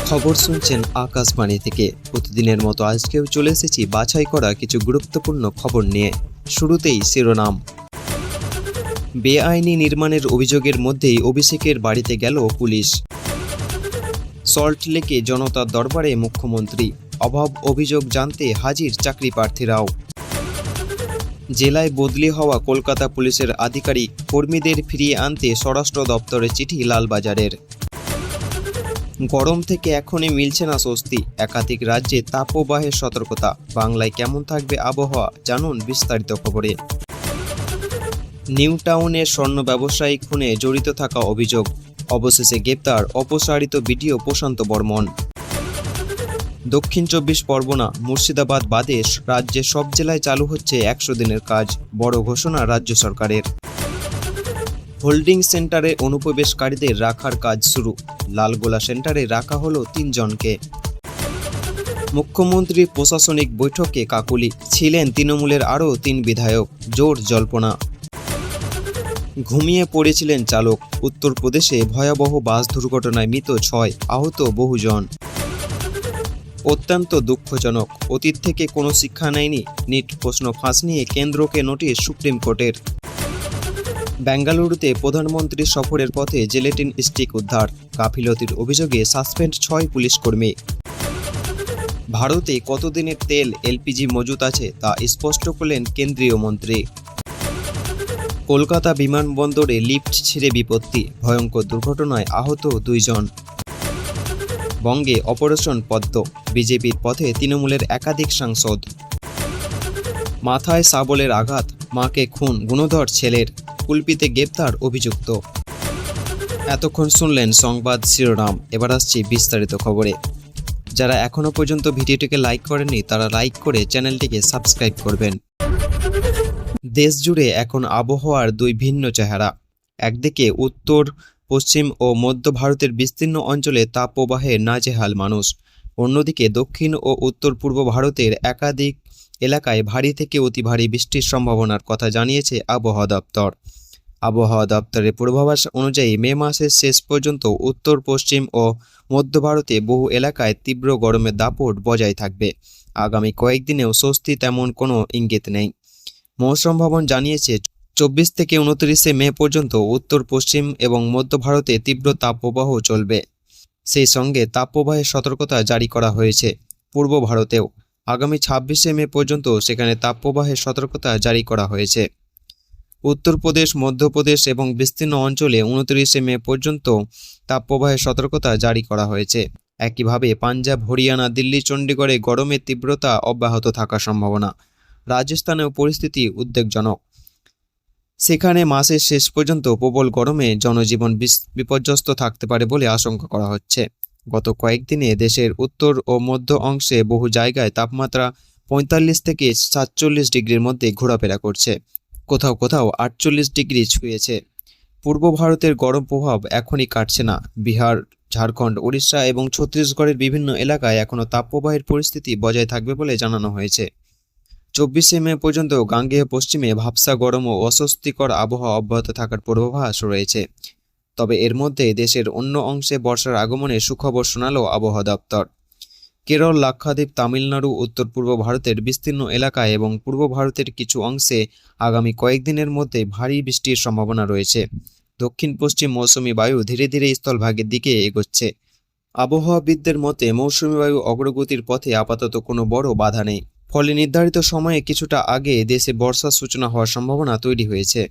খবর শুনছেন আকাশবাণী থেকে। প্রতিদিনের মতো আজকেও চলে এসেছি বাছাই করা কিছু গুরুত্বপূর্ণ খবর নিয়ে। শুরুতেই শিরোনাম। বেআইনি নির্মাণের অভিযোগের মধ্যেই অভিষেকের বাড়িতে গেল পুলিশ। সল্টলেকে জনতার দরবারে মুখ্যমন্ত্রী, অভাব অভিযোগ জানতে হাজির চাকরি প্রার্থীরাও। জেলায় বদলি হওয়া কলকাতা পুলিশের আধিকারিক কর্মীদের ফিরিয়ে আনতে স্বরাষ্ট্র দপ্তরের চিঠি লালবাজারের। গরম থেকে এখনই মিলছে না স্বস্তি, একাধিক রাজ্যে তাপপ্রবাহের সতর্কতা। বাংলায় কেমন থাকবে আবহাওয়া, জানুন বিস্তারিত খবরে। নিউ টাউনের স্বর্ণ ব্যবসায়ী খুনে জড়িত থাকা অভিযোগ, অবশেষে গ্রেপ্তার অপসারিত বিডিও প্রশান্ত বর্মন। দক্ষিণ 24 পরগনা, মুর্শিদাবাদ বাদে রাজ্যের সব জেলায় চালু হচ্ছে 100 দিনের কাজ, বড় ঘোষণা রাজ্য সরকারের। হোল্ডিং সেন্টারে অনুপ্রবেশকারীদের রাখার কাজ শুরু, লালগোলা সেন্টারে রাখা হলো 3 জনকে। মুখ্যমন্ত্রীর প্রশাসনিক বৈঠকে কাকুলি, ছিলেন তৃণমূলের আরও 3 বিধায়ক, জোর জল্পনা। ঘুমিয়ে পড়েছিলেন চালক, উত্তরপ্রদেশে ভয়াবহ বাস দুর্ঘটনায় মৃত 6, আহত বহুজন। অত্যন্ত দুঃখজনক, অতীত থেকে কোনো শিক্ষা নেয়নি, নিট প্রশ্ন ফাঁস নিয়ে কেন্দ্রকে নোটিশ সুপ্রিম কোর্টের। বেঙ্গালুরুতে প্রধানমন্ত্রী সফরের পথে জেলেটিন স্টিক উদ্ধার, গাফিলতির অভিযোগে সাসপেন্ড 6 পুলিশ কর্মী। ভারতে কতদিনের তেল এলপিজি মজুত আছে তা স্পষ্ট করলেন কেন্দ্রীয় মন্ত্রী। কলকাতা বিমানবন্দরে লিফট ছিঁড়ে বিপত্তি, ভয়ঙ্কর দুর্ঘটনায় আহত 2 জন। বঙ্গে অপারেশন পদ্ম, বিজেপির পথে তৃণমূলের একাধিক সাংসদ। মাথায় শাবলের আঘাত, মাকে খুন গুণধর ছেলের, কুলপিতে গ্রেপ্তার অভিযুক্ত। এতক্ষণ শুনলেন সংবাদ শিরোনাম, এবার আসছি বিস্তারিত খবরে। যারা এখনো পর্যন্ত ভিডিওটিকে লাইক করেননি তারা লাইক করে চ্যানেলটিকে সাবস্ক্রাইব করবেন। দেশ জুড়ে এখন আবহাওয়ার 2 ভিন্ন চেহারা। একদিকে উত্তর পশ্চিম ও মধ্য ভারতের বিস্তীর্ণ অঞ্চলে তাপপ্রবাহে নাজেহাল মানুষ, অন্যদিকে দক্ষিণ ও উত্তর পূর্ব ভারতের একাধিক এলাকায় ভারী থেকে অতি ভারী বৃষ্টির সম্ভাবনার কথা জানিয়েছে আবহাওয়া দপ্তর। আবহাওয়া দপ্তরের পূর্বাভাস অনুযায়ী মে মাসের শেষ পর্যন্ত উত্তর পশ্চিম ও মধ্য ভারতে বহু এলাকায় তীব্র গরমের দাপট বজায় থাকবে। আগামী কয়েকদিনেও স্বস্তি তেমন কোনো ইঙ্গিত নেই। মৌসুম ভবন জানিয়েছে 24 থেকে 29 মে পর্যন্ত উত্তর পশ্চিম এবং মধ্য ভারতে তীব্র তাপপ্রবাহ চলবে। সেই সঙ্গে তাপপ্রবাহের সতর্কতা জারি করা হয়েছে পূর্ব ভারতেও। আগামী 26 মে পর্যন্ত সেখানে তাপপ্রবাহের সতর্কতা জারি করা হয়েছে। উত্তরপ্রদেশ, মধ্যপ্রদেশ এবং বিস্তীর্ণ অঞ্চলে 29 মে পর্যন্ত তাপপ্রবাহের সতর্কতা জারি করা হয়েছে। একইভাবে পাঞ্জাব, হরিয়ানা, দিল্লি, চণ্ডীগড়ে গরমের তীব্রতা অব্যাহত থাকার সম্ভাবনা। রাজস্থানেও পরিস্থিতি উদ্বেগজনক, সেখানে মাসের শেষ পর্যন্ত প্রবল গরমে জনজীবন বিপর্যস্ত থাকতে পারে বলে আশঙ্কা করা হচ্ছে। গত কয়েকদিনে দেশের উত্তর ও মধ্য অংশে বহু জায়গায় তাপমাত্রা 45 থেকে 47 ডিগ্রির মধ্যে ঘোরাফেরা করছে, কোথাও কোথাও 48 ডিগ্রি ছুঁয়েছে। পূর্ব ভারতের গরম প্রভাব এখনই কাটছে না। বিহার, ঝাড়খণ্ড, ওড়িশা এবং ছত্তিশগড়ের বিভিন্ন এলাকায় এখনও তাপপ্রবাহের পরিস্থিতি বজায় থাকবে বলে জানানো হয়েছে। 24 মে পর্যন্ত গাঙ্গেয় পশ্চিমে ভাবসা গরম ও অস্বস্তিকর আবহাওয়া অব্যাহত থাকার পূর্বাভাস রয়েছে। তবে এর মধ্যে দেশের অন্য অংশে বর্ষার আগমনে সুখবর শোনালো আবহাওয়া দপ্তর। কেরল, লাক্ষাদ্বীপ, তামিলনাড়ু, উত্তর পূর্ব ভারতের বিস্তীর্ণ এলাকায় এবং পূর্ব ভারতের কিছু অংশে আগামী কয়েকদিনের মধ্যে ভারী বৃষ্টির সম্ভাবনা রয়েছে। দক্ষিণ পশ্চিম মৌসুমি বায়ু ধীরে ধীরে স্থলভাগের দিকে এগোচ্ছে। আবহাওয়াবিদদের মতে মৌসুমি বায়ু অগ্রগতির পথে আপাতত কোনো বড় বাধা নেই, ফলে নির্ধারিত সময়ে কিছুটা আগে দেশে বর্ষার সূচনা হওয়ার সম্ভাবনা তৈরি হয়েছে।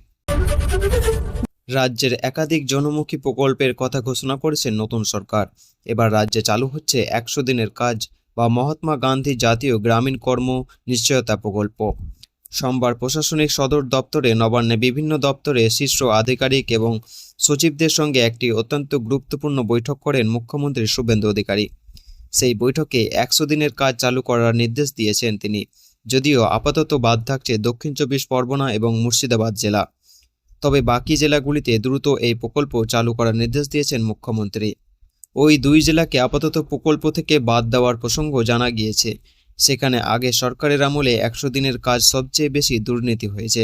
রাজ্যের একাধিক জনমুখী প্রকল্পের কথা ঘোষণা করেছে নতুন সরকার। এবার রাজ্যে চালু হচ্ছে 100 দিনের কাজ বা মহাত্মা গান্ধী জাতীয় গ্রামীণ কর্ম নিশ্চয়তা প্রকল্প। সোমবার প্রশাসনিক সদর দপ্তরে নবান্নে বিভিন্ন দপ্তরে শীর্ষ আধিকারিক এবং সচিবদের সঙ্গে একটি অত্যন্ত গুরুত্বপূর্ণ বৈঠক করেন মুখ্যমন্ত্রী শুভেন্দু অধিকারী। সেই বৈঠকে 100 দিনের কাজ চালু করার নির্দেশ দিয়েছেন তিনি, যদিও আপাতত বাদ থাকছে দক্ষিণ 24 পরগনা এবং মুর্শিদাবাদ জেলা। তবে বাকি জেলাগুলিতে দ্রুত এই প্রকল্প চালু করার নির্দেশ দিয়েছেন মুখ্যমন্ত্রী। ওই 2 জেলাকে আপাতত প্রকল্প থেকে বাদ দেওয়ার প্রসঙ্গ জানা গিয়েছে। সেখানে আগে সরকারের আমলে 100 দিনের কাজ সবচেয়ে বেশি দুর্নীতি হয়েছে।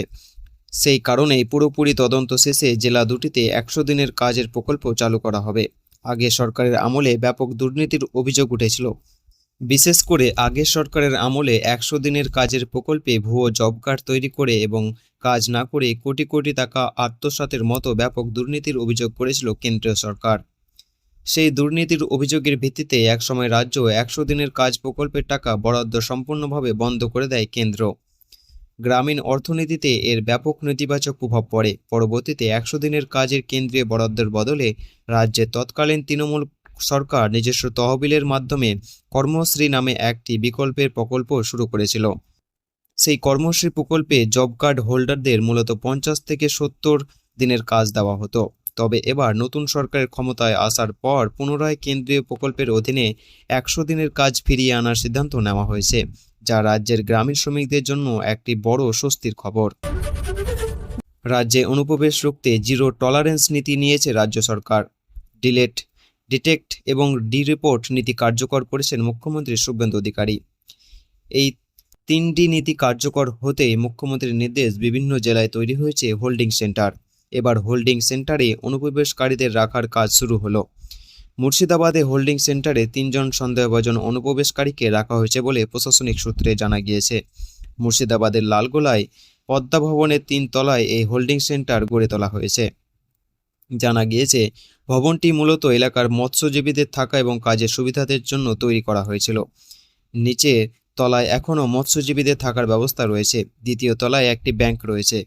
সেই কারণেই পুরোপুরি তদন্ত শেষে জেলা দুটিতে 100 দিনের কাজের প্রকল্প চালু করা হবে। আগে সরকারের আমলে ব্যাপক দুর্নীতির অভিযোগ উঠেছিল। বিশেষ করে আগের সরকারের আমলে 100 দিনের কাজের প্রকল্পে ভুয়ো জব কার্ড তৈরি করে এবং কাজ না করে কোটি কোটি টাকা আত্মসাতের মতো ব্যাপক দুর্নীতির অভিযোগ করেছিল কেন্দ্রীয় সরকার। সেই দুর্নীতির অভিযোগের ভিত্তিতে একসময় রাজ্য 100 দিনের কাজ প্রকল্পের টাকা বরাদ্দ সম্পূর্ণভাবে বন্ধ করে দেয় কেন্দ্র। গ্রামীণ অর্থনীতিতে এর ব্যাপক নেতিবাচক প্রভাব পড়ে। পরবর্তীতে 100 দিনের কাজের কেন্দ্রীয় বরাদ্দের বদলে রাজ্যের তৎকালীন তৃণমূল সরকার নিজস্ব তহবিলের মাধ্যমে কর্মশ্রী নামে একটি বিকল্পের প্রকল্প শুরু করেছিল। সেই কর্মশ্রী প্রকল্পে জব কার্ড হোল্ডারদের মূলত 50 থেকে 70 দিনের কাজ দেওয়া হতো। তবে এবার নতুন সরকারের ক্ষমতায় আসার পর পুনরায় কেন্দ্রীয় প্রকল্পের অধীনে 100 দিনের কাজ ফিরিয়ে আনার সিদ্ধান্ত নেওয়া হয়েছে, যা রাজ্যের গ্রামীণ শ্রমিকদের জন্য একটি বড় স্বস্তির খবর। রাজ্যে অনুপ্রবেশ রুখতে জিরো টলারেন্স নীতি নিয়েছে রাজ্য সরকার। ডিটেক্ট এবং রিপোর্ট নীতি কার্যকর করেছেন মুখ্যমন্ত্রী শুভেন্দু অধিকারী। এই 3টি নীতি কার্যকর হতেই মুখ্যমন্ত্রীর নির্দেশ বিভিন্ন জেলায় তৈরি হয়েছে হোল্ডিং সেন্টার। এবার হোল্ডিং সেন্টারে অনুপ্রবেশকারীদের রাখার কাজ শুরু হলো। মুর্শিদাবাদে হোল্ডিং সেন্টারে 3 জন সন্দেহভাজন অনুপ্রবেশকারীকে রাখা হয়েছে বলে প্রশাসনিক সূত্রে জানা গিয়েছে। মুর্শিদাবাদের লালগোলায় পদ্মা ভবনের 3 তলায় এই হোল্ডিং সেন্টার গড়ে তোলা হয়েছে। জানা গিয়েছে ভবনটি মূলত এলাকার মৎস্যজীবীদের থাকা এবং কাজের সুবিধাদের জন্য তৈরি করা হয়েছিল। নিচে তলায় এখনও মৎস্যজীবীদের থাকার ব্যবস্থা রয়েছে। দ্বিতীয় তলায় একটি ব্যাংক রয়েছে,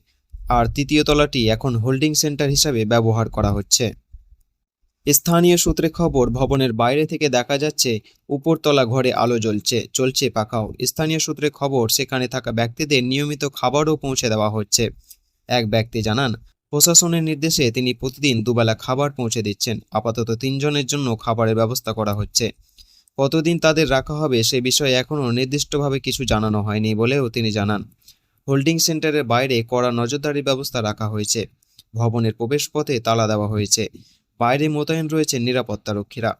আর তৃতীয় তলাটি এখন হোল্ডিং সেন্টার হিসাবে ব্যবহার করা হচ্ছে। স্থানীয় সূত্রে খবর, ভবনের বাইরে থেকে দেখা যাচ্ছে উপরতলা ঘরে আলো চলছে পাখাও। স্থানীয় সূত্রে খবর, সেখানে থাকা ব্যক্তিদের নিয়মিত খাবারও পৌঁছে দেওয়া হচ্ছে। এক ব্যক্তি জানান, প্রশাসনের নির্দেশে তিনি প্রতিদিন দুবেলা খাবার পৌঁছে দিচ্ছেন। আপাতত 3 জনের জন্য খাবারের ব্যবস্থা করা হচ্ছে। কতদিন তাদের রাখা হবে সে বিষয়ে এখনও নির্দিষ্টভাবে কিছু জানানো হয়নি বলেও তিনি জানান। হোল্ডিং সেন্টারের বাইরে কড়া নজরদারি ব্যবস্থা রাখা হয়েছে। ভবনের প্রবেশপথে তালা দেওয়া হয়েছে। বাইরে মোতায়েন রয়েছে নিরাপত্তারক্ষীরা।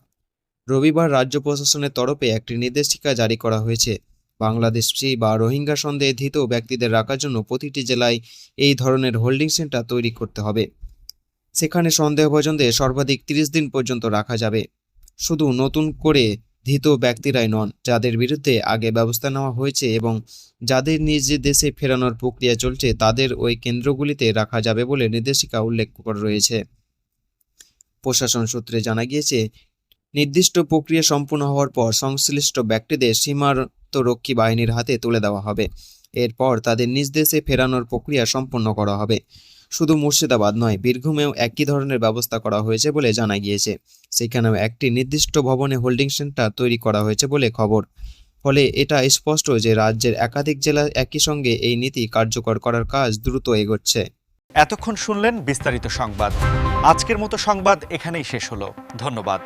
রবিবার রাজ্য প্রশাসনের তরফে একটি নির্দেশিকা জারি করা হয়েছে। বাংলাদেশি বা রোহিঙ্গা সন্দেহে ধৃত ব্যক্তিদের রাখার জন্য প্রতিটি জেলায় এই ধরনের হোল্ডিং সেন্টার তৈরি করতে হবে। সেখানে সন্দেহভাজনদের সর্বাধিক 30 দিন পর্যন্ত রাখা যাবে। শুধু নতুন করে ধৃত ব্যক্তিরাই নন, যাদের বিরুদ্ধে আগে ব্যবস্থা নেওয়া হয়েছে এবং যাদের নিজ দেশে ফেরানোর প্রক্রিয়া চলছে তাদের ওই কেন্দ্রগুলিতে রাখা যাবে বলে নির্দেশিকা উল্লেখ করা রয়েছে। প্রশাসন সূত্রে জানা গিয়েছে, নির্দিষ্ট প্রক্রিয়া সম্পূর্ণ হওয়ার পর সংশ্লিষ্ট ব্যক্তিদের সীমান্তরক্ষী বাহিনীর হাতে তুলে দেওয়া হবে। এরপর তাদের নিজ দেশে ফেরানোর প্রক্রিয়া সম্পন্ন করা হবে। শুধু মুর্শিদাবাদ নয়, বীরভূমেও একই ধরনের ব্যবস্থা করা হয়েছে বলে জানা গিয়েছে। সেখানেও একটি নির্দিষ্ট ভবনে হোল্ডিং সেন্টার তৈরি করা হয়েছে বলে খবর। ফলে এটা স্পষ্ট যে রাজ্যের একাধিক জেলা একই সঙ্গে এই নীতি কার্যকর করার কাজ দ্রুত এগোচ্ছে। এতক্ষণ শুনলেন বিস্তারিত সংবাদ। আজকের মতো সংবাদ এখানেই শেষ হলো। ধন্যবাদ।